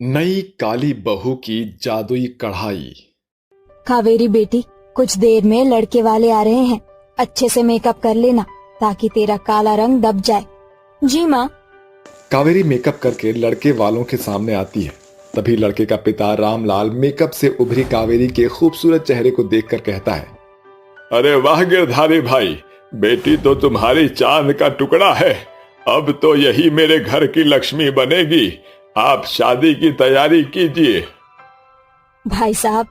नई काली बहू की जादुई कढ़ाई। कावेरी बेटी, कुछ देर में लड़के वाले आ रहे हैं। अच्छे से मेकअप कर लेना ताकि तेरा काला रंग दब जाए। जी माँ। कावेरी मेकअप करके लड़के वालों के सामने आती है। तभी लड़के का पिता रामलाल मेकअप से उभरी कावेरी के खूबसूरत चेहरे को देखकर कहता है, अरे वाह गिरधारी भाई, बेटी तो तुम्हारी चांद का टुकड़ा है। अब तो यही मेरे घर की लक्ष्मी बनेगी। आप शादी की तैयारी कीजिए। भाई साहब,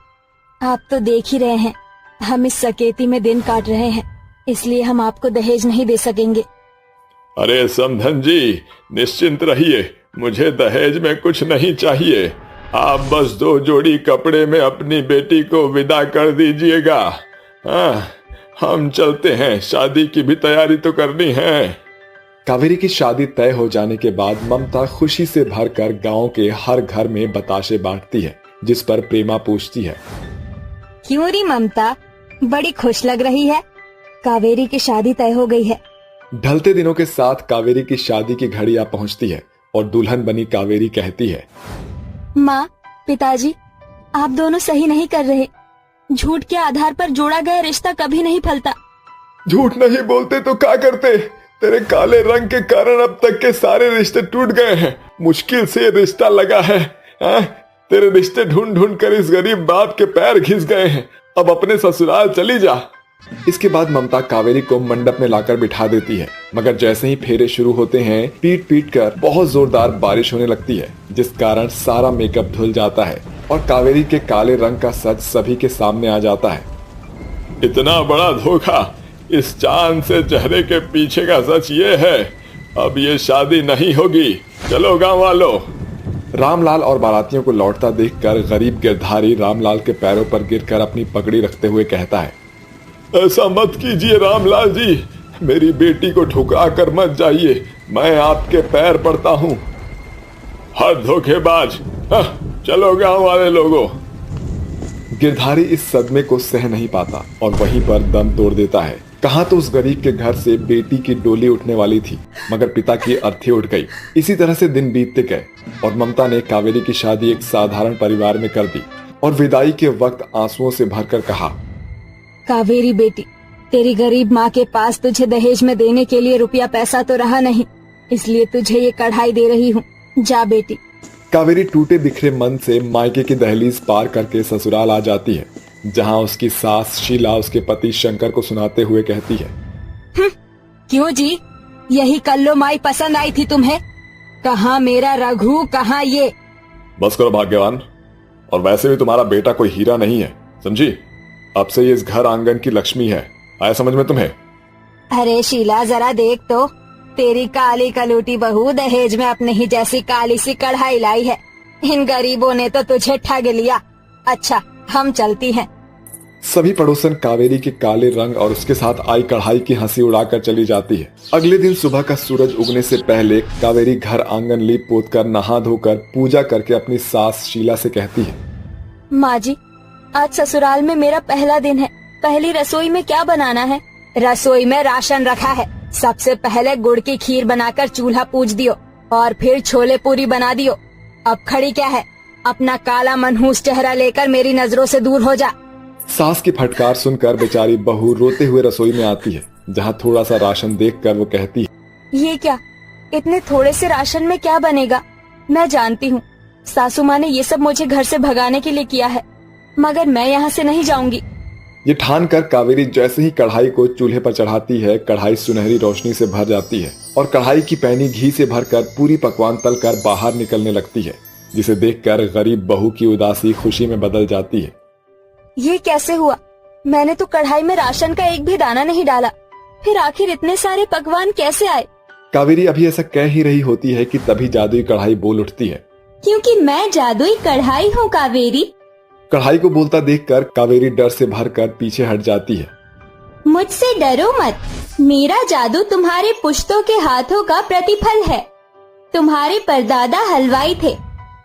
आप तो देख ही रहे हैं, हम इस सकेती में दिन काट रहे हैं, इसलिए हम आपको दहेज नहीं दे सकेंगे। अरे समधन जी, निश्चिंत रहिए, मुझे दहेज में कुछ नहीं चाहिए। आप बस 2 जोड़ी कपड़े में अपनी बेटी को विदा कर दीजिएगा। हाँ, हम चलते हैं, शादी की भी तैयारी तो करनी है। कावेरी की शादी तय हो जाने के बाद ममता खुशी से भरकर गांव के हर घर में बताशे बांटती है, जिस पर प्रेमा पूछती है, क्यों री ममता, बड़ी खुश लग रही है। कावेरी की शादी तय हो गई है। ढलते दिनों के साथ कावेरी की शादी की घड़ी आ पहुंचती है और दुल्हन बनी कावेरी कहती है, माँ, पिताजी, आप दोनों सही नहीं कर रहे। झूठ के आधार पर जोड़ा गया रिश्ता कभी नहीं फलता। झूठ नहीं बोलते तो क्या करते? तेरे काले रंग के कारण अब तक के सारे रिश्ते टूट गए हैं। मुश्किल से रिश्ता लगा है। तेरे रिश्ते ढूंढ ढूंढ कर इस गरीब बाप के पैर घिस गए हैं। अब अपने ससुराल चली जा। इसके बाद ममता कावेरी को मंडप में लाकर बिठा देती है, मगर जैसे ही फेरे शुरू होते हैं, पीट पीट कर बहुत जोरदार बारिश होने लगती है, जिस कारण सारा मेकअप धुल जाता है और कावेरी के काले रंग का सच सभी के सामने आ जाता है। इतना बड़ा धोखा! इस चांद से चेहरे के पीछे का सच ये है, अब ये शादी नहीं होगी। चलो गांव वालों। रामलाल और बारातियों को लौटता देखकर गरीब गिरधारी रामलाल के पैरों पर गिरकर अपनी पगड़ी रखते हुए कहता है, ऐसा मत कीजिए रामलाल जी, मेरी बेटी को ठुकरा कर मत जाइए, मैं आपके पैर पड़ता हूँ। हर धोखेबाज! चलो गांव वाले लोगों। गिरधारी इस सदमे को सह नहीं पाता और वहीं पर दम तोड़ देता है। कहाँ तो उस गरीब के घर से बेटी की डोली उठने वाली थी, मगर पिता की अर्थी उठ गई। इसी तरह से दिन बीतते गए और ममता ने कावेरी की शादी एक साधारण परिवार में कर दी और विदाई के वक्त आंसुओं से भरकर कहा, कावेरी बेटी, तेरी गरीब माँ के पास तुझे दहेज में देने के लिए रुपया पैसा तो रहा नहीं, इसलिए तुझे ये कढ़ाई दे रही हूँ। जा बेटी। कावेरी टूटे बिखरे मन से मायके की दहलीज पार करके ससुराल आ जाती है, जहाँ उसकी सास शीला उसके पति शंकर को सुनाते हुए कहती है, क्यों जी, यही कल्लो माई पसंद आई थी तुम्हें? कहाँ मेरा रघु, कहाँ ये? बस करो भाग्यवान, और वैसे भी तुम्हारा बेटा कोई हीरा नहीं है, समझी? अब से ये इस घर आंगन की लक्ष्मी है। आया समझ में तुम्हें? अरे शीला, जरा देख तो, तेरी काली कलूटी बहू दहेज में अपने ही जैसी काली सी कढ़ाई लाई है। इन गरीबों ने तो तुझे ठग लिया। अच्छा, हम चलती हैं। सभी पड़ोसन कावेरी के काले रंग और उसके साथ आई कढ़ाई की हंसी उड़ाकर चली जाती है। अगले दिन सुबह का सूरज उगने से पहले कावेरी घर आंगन लीप पोत कर नहा धोकर पूजा करके अपनी सास शीला से कहती है, माँ जी, आज ससुराल में मेरा पहला दिन है। पहली रसोई में क्या बनाना है? रसोई में राशन रखा है। सबसे पहले गुड़ की खीर बनाकर चूल्हा पूज दियो और फिर छोले पूरी बना दियो। अब खड़ी क्या है? अपना काला मनहूस चेहरा लेकर मेरी नजरों से दूर हो जा। सास की फटकार सुनकर बेचारी बहू रोते हुए रसोई में आती है, जहाँ थोड़ा सा राशन देखकर वो कहती है, ये क्या? इतने थोड़े से राशन में क्या बनेगा? मैं जानती हूँ सासू माँ ने ये सब मुझे घर से भगाने के लिए किया है, मगर मैं यहाँ से नहीं जाऊंगी। ये ठान कर कावेरी जैसे ही कढ़ाई को चूल्हे पर चढ़ाती है, कढ़ाई सुनहरी रोशनी से भर जाती है और कढ़ाई की पैनी घी से भरकर पूरी पकवान तलकर बाहर निकलने लगती है, जिसे देखकर गरीब बहू की उदासी खुशी में बदल जाती है। ये कैसे हुआ? मैंने तो कढ़ाई में राशन का एक भी दाना नहीं डाला, फिर आखिर इतने सारे पकवान कैसे आए? कावेरी अभी ऐसा कह ही रही होती है कि तभी जादुई कढ़ाई बोल उठती है, क्योंकि मैं जादुई कढ़ाई हूँ कावेरी। कढ़ाई को बोलता देखकर कावेरी डर से भरकर पीछे हट जाती है। मुझसे डरो मत, मेरा जादू तुम्हारे पुश्तों के हाथों का प्रतिफल है। तुम्हारे परदादा हलवाई थे,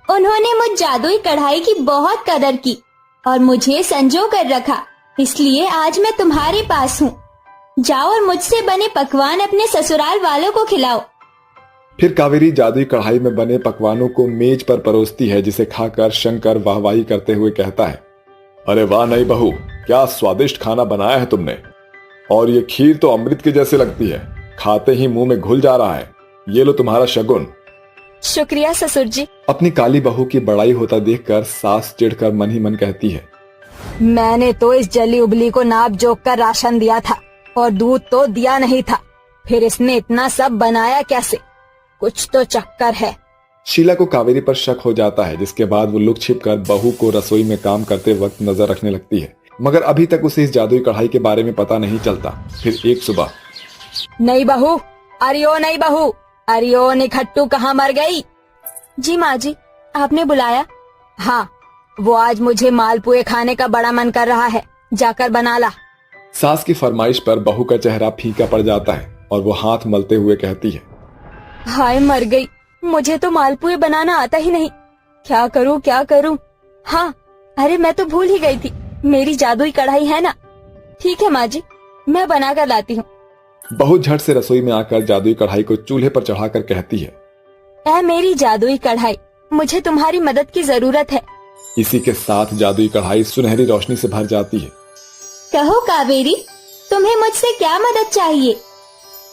उन्होंने मुझ जादुई कढ़ाई की बहुत कदर की और मुझे संजो कर रखा, इसलिए आज मैं तुम्हारे पास हूँ। जाओ और मुझसे बने पकवान अपने ससुराल वालों को खिलाओ। फिर कावेरी जादुई कढ़ाई में बने पकवानों को मेज पर परोसती है, जिसे खाकर शंकर वाहवाही करते हुए कहता है, अरे वाह नई बहू, क्या स्वादिष्ट खाना बनाया है तुमने। और ये खीर तो अमृत की जैसे लगती है, खाते ही मुंह में घुल जा रहा है। ये लो तुम्हारा शगुन। शुक्रिया ससुर जी। अपनी काली बहू की बड़ाई होता देखकर सास चिढ़कर मन ही मन कहती है, मैंने तो इस जली उबली को नाप जोक कर राशन दिया था और दूध तो दिया नहीं था, फिर इसने इतना सब बनाया कैसे? कुछ तो चक्कर है। शीला को कावेरी पर शक हो जाता है, जिसके बाद वो लुक छिप कर बहू को रसोई में काम करते वक्त नजर रखने लगती है, मगर अभी तक उसे इस जादुई कढ़ाई के बारे में पता नहीं चलता। फिर एक सुबह, नई बहू, अरियो नई बहू, अरियो निखट्टू कहाँ मर गई? जी माँ जी, आपने बुलाया? हाँ, वो आज मुझे मालपुए खाने का बड़ा मन कर रहा है, जाकर बना ला। सास की फरमाइश पर बहू का चेहरा फीका पड़ जाता है और वो हाथ मलते हुए कहती है, हाय मर गई, मुझे तो मालपुए बनाना आता ही नहीं, क्या करूँ क्या करूँ? हाँ, अरे मैं तो भूल ही गई थी, मेरी जादुई कढ़ाई है ना। ठीक है माँ जी, मैं बना कर लाती हूँ। बहू झट से रसोई में आकर जादुई कढ़ाई को चूल्हे पर चढ़ाकर कहती है, ऐ मेरी जादुई कढ़ाई, मुझे तुम्हारी मदद की जरूरत है। इसी के साथ जादुई कढ़ाई सुनहरी रोशनी से भर जाती है। कहो कावेरी, तुम्हें मुझसे क्या मदद चाहिए?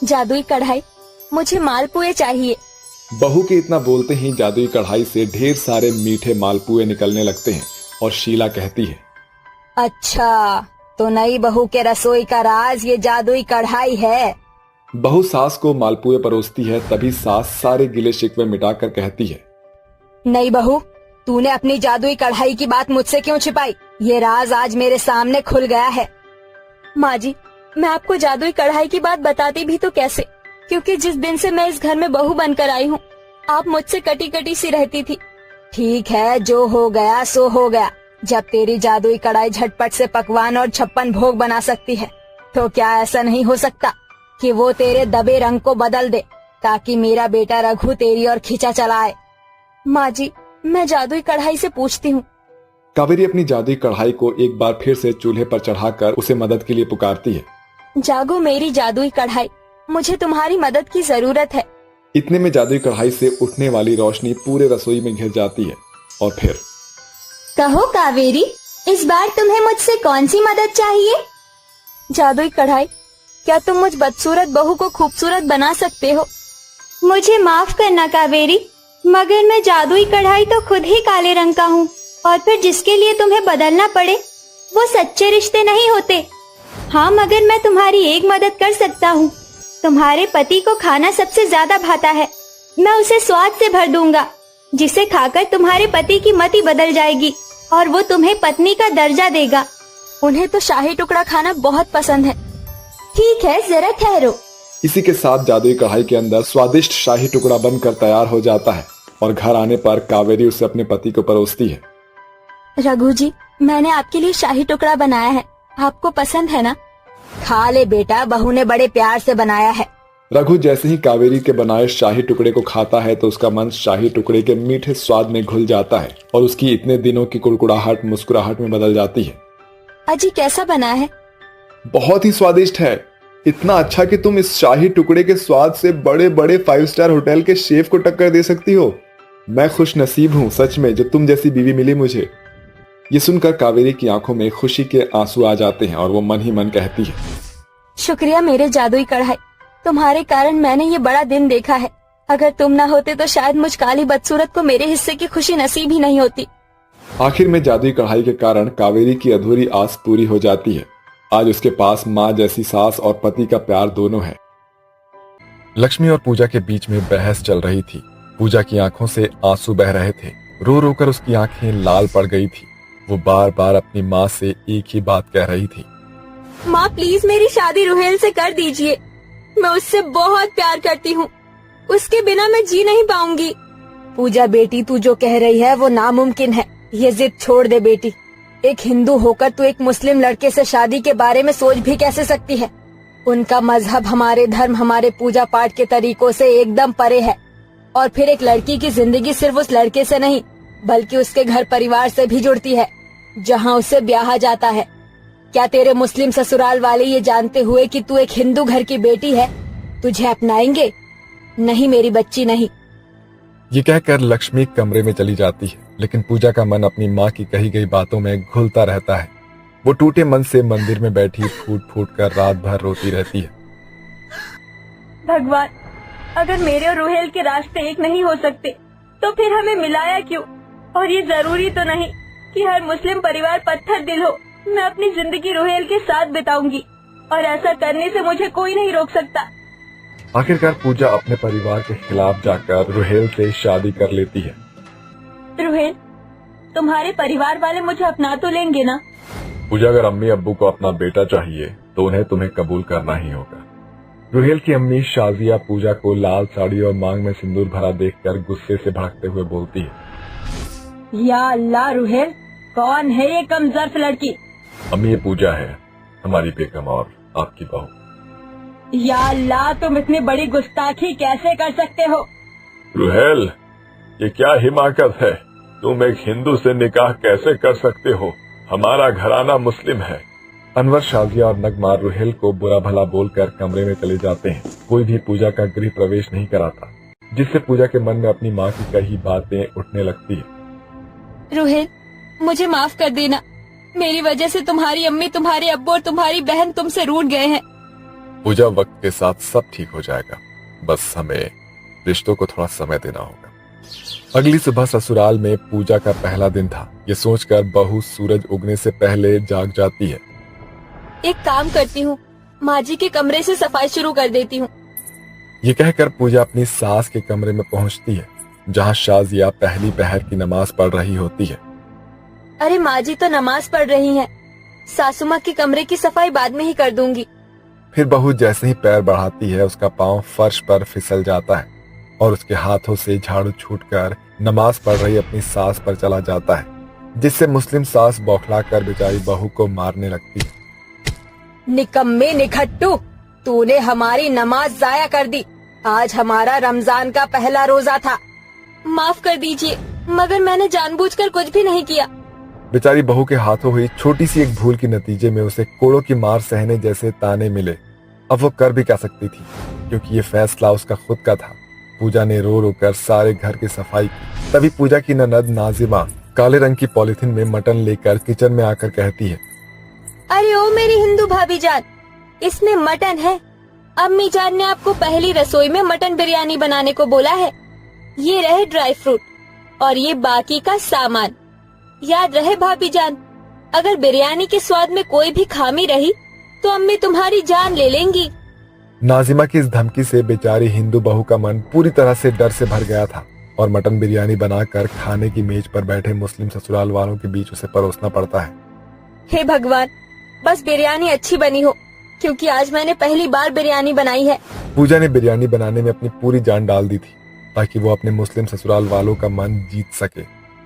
जादुई कढ़ाई, मुझे मालपुए चाहिए। बहू के इतना बोलते ही जादुई कढ़ाई से ढेर सारे मीठे मालपुए निकलने लगते हैं और शीला कहती है, अच्छा, तो नई बहू के रसोई का राज ये जादुई कढ़ाई है। बहू सास को मालपुए परोसती है, तभी सास सारे गिले शिकवे मिटाकर कहती है, नई बहू, तूने अपनी जादुई कढ़ाई की बात मुझसे क्यों छिपाई? ये राज आज मेरे सामने खुल गया है। माँ जी, मैं आपको जादुई कढ़ाई की बात बताती भी तो कैसे, क्योंकि जिस दिन से मैं इस घर में बहू बनकर आई हूँ, आप मुझसे कटी कटी सी रहती थी। ठीक है, जो हो गया सो हो गया। जब तेरी जादुई कढ़ाई झटपट से पकवान और 56 भोग बना सकती है, तो क्या ऐसा नहीं हो सकता कि वो तेरे दबे रंग को बदल दे, ताकि मेरा बेटा रघु तेरी और खींचा चलाए? माँ जी, मैं जादुई कढ़ाई से पूछती हूँ। कावेरी अपनी जादुई कढ़ाई को एक बार फिर से चूल्हे पर चढ़ाकर उसे मदद के लिए पुकारती है, जागो मेरी जादुई कढ़ाई, मुझे तुम्हारी मदद की जरूरत है। इतने में जादुई कढ़ाई से उठने वाली रोशनी पूरे रसोई में घिर जाती है और फिर, कहो कावेरी, इस बार तुम्हें मुझसे कौन सी मदद चाहिए? जादुई कढ़ाई, क्या तुम मुझ बदसूरत बहू को खूबसूरत बना सकते हो? मुझे माफ करना कावेरी, मगर मैं जादुई कढ़ाई तो खुद ही काले रंग का हूँ, और फिर जिसके लिए तुम्हें बदलना पड़े वो सच्चे रिश्ते नहीं होते। हाँ, मगर मैं तुम्हारी एक मदद कर सकता हूँ। तुम्हारे पति को खाना सबसे ज्यादा भाता है, मैं उसे स्वाद से भर दूंगा, जिसे खाकर तुम्हारे पति की मति बदल जाएगी और वो तुम्हें पत्नी का दर्जा देगा। उन्हें तो शाही टुकड़ा खाना बहुत पसंद है। ठीक है, जरा ठहरो। इसी के साथ जादुई कढ़ाई के अंदर स्वादिष्ट शाही टुकड़ा बनकर तैयार हो जाता है और घर आने पर कावेरी उसे अपने पति को परोसती है। रघु जी, मैंने आपके लिए शाही टुकड़ा बनाया है, आपको पसंद है ना? खा ले बेटा, बहू ने बड़े प्यार से बनाया है। रघु जैसे ही कावेरी के बनाए शाही टुकड़े को खाता है तो उसका मन शाही टुकड़े के मीठे स्वाद में घुल जाता है और उसकी इतने दिनों की कुड़कुड़ाहट मुस्कुराहट में बदल जाती है। अजी, कैसा बना है? बहुत ही स्वादिष्ट है, इतना अच्छा कि तुम इस शाही टुकड़े के स्वाद से बड़े बड़े 5 स्टार होटल के शेफ को टक्कर दे सकती हो। मैं खुश नसीब हूँ सच में, जो तुम जैसी बीवी मिली मुझे। ये सुनकर कावेरी की आंखों में खुशी के आंसू आ जाते हैं और वो मन ही मन कहती है, शुक्रिया मेरे जादुई कढ़ाई, तुम्हारे कारण मैंने ये बड़ा दिन देखा है। अगर तुम ना होते तो शायद मुझ काली बदसूरत को मेरे हिस्से की खुशी नसीब ही नहीं होती। आखिर में जादुई कढ़ाई के कारण कावेरी की अधूरी आस पूरी हो जाती है। आज उसके पास माँ जैसी सास और पति का प्यार दोनों है। लक्ष्मी और पूजा के बीच में बहस चल रही थी। पूजा की आंखों से आंसू बह रहे थे, रो रो कर उसकी आंखें लाल पड़ गई थी। वो बार बार अपनी माँ से एक ही बात कह रही थी, माँ प्लीज मेरी शादी रुहेल से कर दीजिए, मैं उससे बहुत प्यार करती हूँ, उसके बिना मैं जी नहीं पाऊंगी। पूजा बेटी, तू जो कह रही है वो नामुमकिन है, ये जिद छोड़ दे बेटी। एक हिंदू होकर तू एक मुस्लिम लड़के से शादी के बारे में सोच भी कैसे सकती है? उनका मजहब, हमारे धर्म, हमारे पूजा पाठ के तरीकों से एकदम परे है। और फिर एक लड़की की जिंदगी सिर्फ उस लड़के से नहीं बल्कि उसके घर परिवार से भी जुड़ती है जहाँ उसे ब्याहा जाता है। क्या तेरे मुस्लिम ससुराल वाले ये जानते हुए कि तू एक हिंदू घर की बेटी है तुझे अपनाएंगे? नहीं मेरी बच्ची नहीं। ये कहकर लक्ष्मी कमरे में चली जाती है, लेकिन पूजा का मन अपनी माँ की कही गई बातों में घुलता रहता है। वो टूटे मन से मंदिर में बैठी फूट फूट कर रात भर रोती रहती है। भगवान, अगर मेरे और रुहेल के रास्ते एक नहीं हो सकते तो फिर हमें मिलाया क्यों? और ये जरूरी तो नहीं कि हर मुस्लिम परिवार पत्थर दिल हो। मैं अपनी जिंदगी रुहेल के साथ बिताऊंगी और ऐसा करने से मुझे कोई नहीं रोक सकता। आखिरकार पूजा अपने परिवार के खिलाफ जाकर रुहेल से शादी कर लेती है। रुहेल, तुम्हारे परिवार वाले मुझे अपना तो लेंगे ना? पूजा, अगर अम्मी अब्बू को अपना बेटा चाहिए तो उन्हें तुम्हें कबूल करना ही होगा। रुहेल की अम्मी शाजिया पूजा को लाल साड़ी और मांग में सिंदूर भरा देखकर गुस्से से भड़कते हुए बोलती है, या अल्लाह रुहेल, कौन है ये कमजोर लड़की? अम्मी, ये पूजा है, हमारी बेगम और आपकी बहू। या अल्लाह, तुम इतनी बड़ी गुस्ताखी कैसे कर सकते हो? रुहेल, ये क्या हिमाकत है? तुम एक हिंदू से निकाह कैसे कर सकते हो? हमारा घराना मुस्लिम है। अनवर, शाजिया और नगमा रुहेल को बुरा भला बोलकर कमरे में चले जाते हैं। कोई भी पूजा का गृह प्रवेश नहीं कराता, जिससे पूजा के मन में अपनी माँ की कही बातें उठने लगती है। रुहेल, मुझे माफ कर देना। मेरी वजह से तुम्हारी अम्मी, तुम्हारे अब्बू और तुम्हारी बहन तुमसे रूठ गए हैं। पूजा, वक्त के साथ सब ठीक हो जाएगा, बस हमें रिश्तों को थोड़ा समय देना होगा। अगली सुबह ससुराल में पूजा का पहला दिन था। ये सोचकर बहू सूरज उगने से पहले जाग जाती है। एक काम करती हूँ, माँ जी के कमरे से सफाई शुरू कर देती हूँ। ये कहकर पूजा अपनी सास के कमरे में पहुँचती है, जहाँ शाजिया पहली पहर की नमाज पढ़ रही होती है। अरे माँ जी तो नमाज पढ़ रही हैं, सासू माँ के कमरे की सफाई बाद में ही कर दूंगी। फिर बहू जैसे ही पैर बढ़ाती है, उसका पांव फर्श पर फिसल जाता है और उसके हाथों से झाड़ू छूटकर नमाज पढ़ रही अपनी सास पर चला जाता है, जिससे मुस्लिम सास बौखलाकर बेचारी बहू को मारने लगती है। निकम्मे निखट्टू, तूने हमारी नमाज जाया कर दी। आज हमारा रमजान का पहला रोजा था। माफ कर दीजिए, मगर मैंने जानबूझकर कुछ भी नहीं किया। बेचारी बहू के हाथों हुई छोटी सी एक भूल के नतीजे में उसे कोड़ों की मार सहने जैसे ताने मिले। अब वो कर भी क्या सकती थी, क्योंकि ये फैसला उसका खुद का था। पूजा ने रो रो कर सारे घर की सफाई की। तभी पूजा की ननद नाजिमा काले रंग की पॉलिथीन में मटन लेकर किचन में आकर कहती है, अरे ओ मेरी हिंदू भाभी जान, इसमें मटन है। अम्मी जान ने आपको पहली रसोई में मटन बिरयानी बनाने को बोला है। ये रहे ड्राई फ्रूट और ये बाकी का सामान। याद रहे भाभी जान, अगर बिरयानी के स्वाद में कोई भी खामी रही तो अम्मी तुम्हारी जान ले लेंगी। नाजिमा की इस धमकी से बेचारी हिंदू बहू का मन पूरी तरह से डर से भर गया था और मटन बिरयानी बनाकर खाने की मेज पर बैठे मुस्लिम ससुराल वालों के बीच उसे परोसना पड़ता है। हे भगवान, बस बिरयानी अच्छी बनी हो, क्योंकि आज मैंने पहली बार बिरयानी बनाई है। पूजा ने बिरयानी बनाने में अपनी पूरी जान डाल दी थी ताकि वो अपने मुस्लिम ससुराल वालों का मन जीत सके,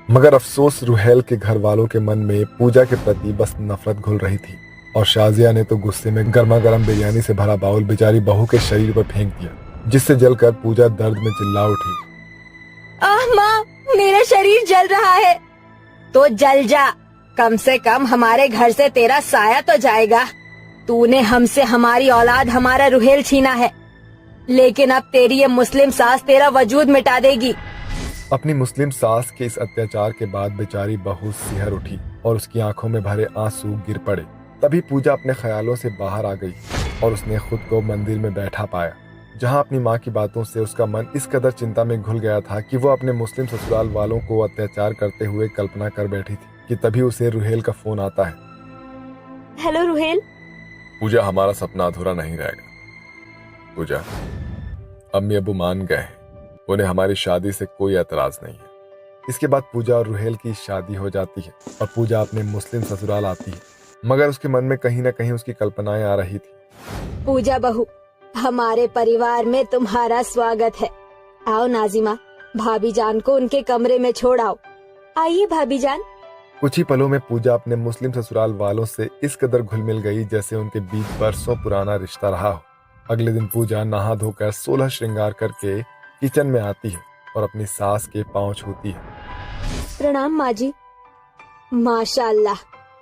मगर अफसोस रुहेल के घर वालों के मन में पूजा के प्रति बस नफरत घुल रही थी और शाजिया ने तो गुस्से में गर्मा गर्म बिरयानी से भरा बाउल बेचारी बहू के शरीर पर फेंक दिया, जिससे जलकर पूजा दर्द में चिल्ला उठी। आह माँ, मेरा शरीर जल रहा है। तो जल जा, कम से कम हमारे घर से तेरा साया तो जाएगा। तूने हमसे हमारी औलाद, हमारा रुहेल छीना है, लेकिन अब तेरी ये मुस्लिम सास तेरा वजूद मिटा देगी। अपनी मुस्लिम सास के इस अत्याचार के बाद बेचारी बहू सिहर उठी और उसकी आंखों में भरे आंसू गिर पड़े। तभी पूजा अपने ख्यालों से बाहर आ गई और उसने खुद को मंदिर में बैठा पाया, जहां अपनी माँ की बातों से उसका मन इस कदर चिंता में घुल गया था कि वो अपने मुस्लिम ससुराल वालों को अत्याचार करते हुए कल्पना कर बैठी थी कि तभी उसे रुहेल का फोन आता है। हेलो रुहेल। पूजा, हमारा सपना अधूरा नहीं रहेगा। पूजा, अम्मी अबू मान गए, उन्हें हमारी शादी से कोई एतराज नहीं है। इसके बाद पूजा और रुहेल की शादी हो जाती है और पूजा अपने मुस्लिम ससुराल आती है, मगर उसके मन में कहीं न कहीं उसकी कल्पनाएं आ रही थी। पूजा बहू, हमारे परिवार में तुम्हारा स्वागत है। आओ नाजिमा, भाभी जान को उनके कमरे में छोड़ आओ। आइए भाभी जान। कुछ ही पलों में पूजा अपने मुस्लिम ससुराल वालों से इस कदर घुल मिल गई जैसे उनके बीच बरसों पुराना रिश्ता रहा हो। अगले दिन पूजा नहा धोकर 16 श्रृंगार करके किचन में आती है और अपनी सास के पांव छूती है। प्रणाम माँ जी। माशाअल्लाह,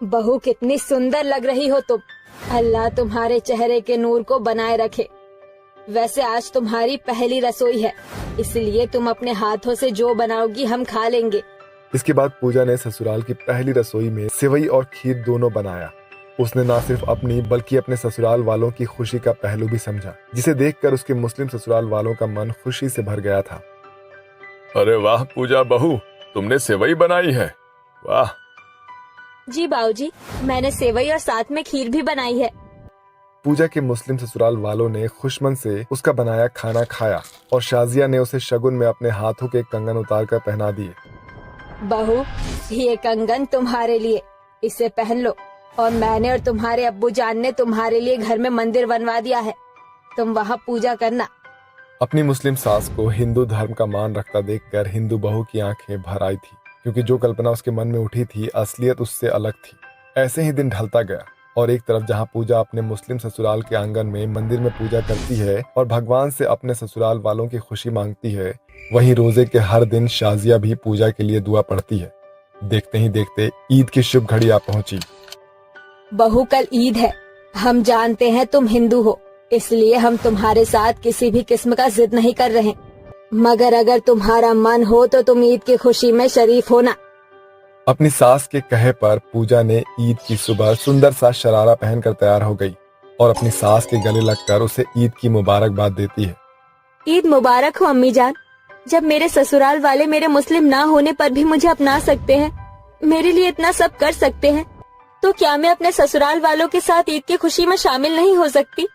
बहू कितनी सुंदर लग रही हो तुम। अल्लाह तुम्हारे चेहरे के नूर को बनाए रखे। वैसे आज तुम्हारी पहली रसोई है, इसलिए तुम अपने हाथों से जो बनाओगी हम खा लेंगे। इसके बाद पूजा ने ससुराल की पहली रसोई में सेवई और खीर दोनों बनाया। उसने न सिर्फ अपनी बल्कि अपने ससुराल वालों की खुशी का पहलू भी समझा, जिसे देखकर उसके मुस्लिम ससुराल वालों का मन खुशी से भर गया था। अरे वाह पूजा बहू, तुमने सेवई बनाई है, वाह। जी बाबूजी, मैंने सेवई और साथ में खीर भी बनाई है। पूजा के मुस्लिम ससुराल वालों ने खुशमन से उसका बनाया खाना खाया और शाजिया ने उसे शगुन में अपने हाथों के कंगन उतार कर पहना दिए। बहू, ये कंगन तुम्हारे लिए, इसे पहन लो। और मैंने और तुम्हारे अब्बू जान ने तुम्हारे लिए घर में मंदिर बनवा दिया है, तुम वहाँ पूजा करना। अपनी मुस्लिम सास को हिंदू धर्म का मान रखता देखकर हिंदू बहू की आंखें भर आई थी, क्योंकि जो कल्पना उसके मन में उठी थी असलियत उससे अलग थी। ऐसे ही दिन ढलता गया और एक तरफ जहां पूजा अपने मुस्लिम ससुराल के आंगन में मंदिर में पूजा करती है और भगवान से अपने ससुराल वालों की खुशी मांगती है, वहीं रोजे के हर दिन शाजिया भी पूजा के लिए दुआ पढ़ती है। देखते ही देखते ईद की शुभ घड़ी आ पहुंची। बहू, कल ईद है, हम जानते हैं तुम हिंदू हो, इसलिए हम तुम्हारे साथ किसी भी किस्म का जिद नहीं कर रहे, मगर अगर तुम्हारा मन हो तो तुम ईद की खुशी में शरीफ होना। अपनी सास के कहे पर पूजा ने ईद की सुबह सुंदर सा शरारा पहनकर तैयार हो गई और अपनी सास के गले लगकर उसे ईद की मुबारकबाद देती है। ईद मुबारक हो अम्मी जान। जब मेरे ससुराल वाले मेरे मुस्लिम ना होने पर भी मुझे अपना सकते हैं, मेरे लिए इतना सब कर सकते हैं, तो क्या मैं अपने ससुराल वालों के साथ ईद की खुशी में शामिल नहीं हो सकती?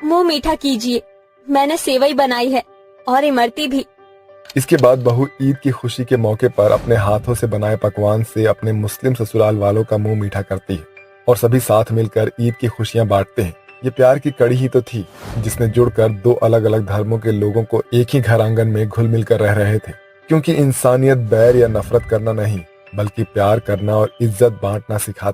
मुंह मीठा कीजिए, मैंने सेवई बनाई है और इमरती भी। इसके बाद बहू ईद की खुशी के मौके पर अपने हाथों से बनाए पकवान से अपने मुस्लिम ससुराल वालों का मुंह मीठा करती है और सभी साथ मिलकर ईद की खुशियां बांटते हैं। ये प्यार की कड़ी ही तो थी जिसने जुड़कर दो अलग अलग धर्मों के लोगों को एक ही घर आंगन में घुल मिल कर रह रहे थे, क्योंकि इंसानियत बैर या नफरत करना नहीं बल्कि प्यार करना और इज्जत बांटना सिखाता